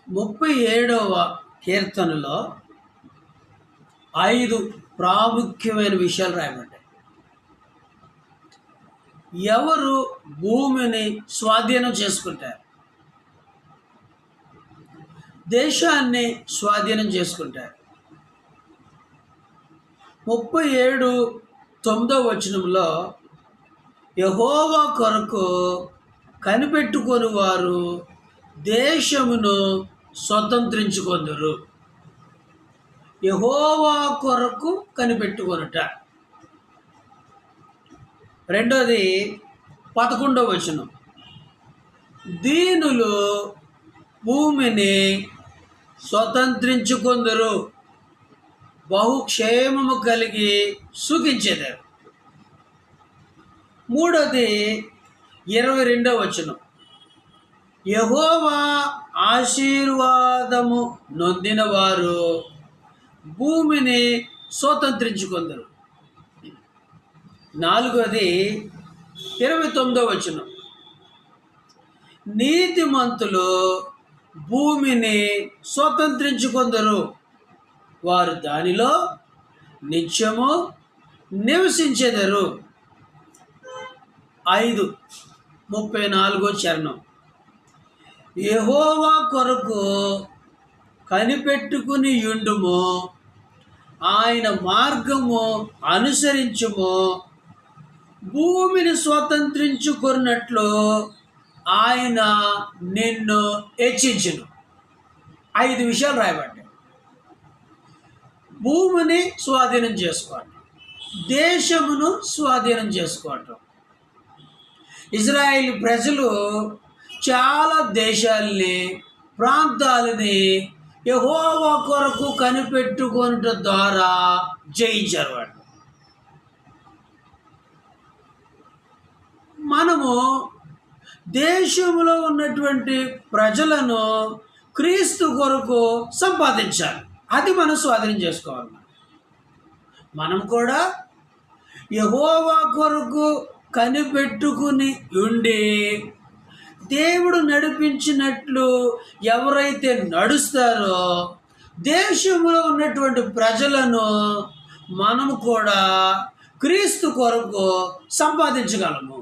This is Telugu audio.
37వ కీర్తనలో 5 ప్రాముఖ్యమైన విషయాలు రాయబడ్డాయి. ఎవరు భూమిని స్వాధీనం చేసుకుంటారు, దేశాన్ని స్వాధీనం చేసుకుంటారు. 37:9 వచనంలో యెహోవా కొరకు కనిపెట్టుకొని వారు దేశమును స్వతంత్రించుకొందురు. యెహోవా కొరకు కనిపెట్టుకొనుట. రెండోది 11వ వచనం, దీనులు భూమిని స్వతంత్రించుకొందురు, బహుక్షేమము కలిగి సుఖించెదరు. మూడోది 22వ వచనం, యెహోవా ఆశీర్వాదము నొందిన వారు భూమిని స్వతంత్రించుకొందరు. నాలుగోది 29వ వచనం, నీతిమంతులు భూమిని స్వతంత్రించుకొందరు, వారు దానిలో నిత్యము నివసించెదరు. 34వ చరణం, యెహోవా కొరకు కనిపెట్టుకుని యుండుము, ఆయన మార్గము అనుసరించుము, భూమిని స్వతంత్రించుకున్నట్లు ఆయన నిన్ను హెచ్చించును. 5 విషయాలు రాయబడ్డాయి. భూమిని స్వాధీనం చేసుకోవటం, దేశమును స్వాధీనం చేసుకోవటం. ఇజ్రాయేల్ ప్రజలు చాలా దేశాలని, ప్రాంతాలని యెహోవా కొరకు కనిపెట్టుకొనుట ద్వారా జయించారు వాళ్ళు. మనము దేశంలో ఉన్నటువంటి ప్రజలను క్రీస్తు కొరకు సంపాదించాలి. అది మనం స్వాధీనం చేసుకోవాలి. మనం కూడా యెహోవా కొరకు కనిపెట్టుకుని ఉండి దేవుడు నడిపించినట్లు ఎవరైతే నడుస్తారో దేశంలో ఉన్నటువంటి ప్రజలను మనము కూడా క్రీస్తు కొరకు సంపాదించగలము.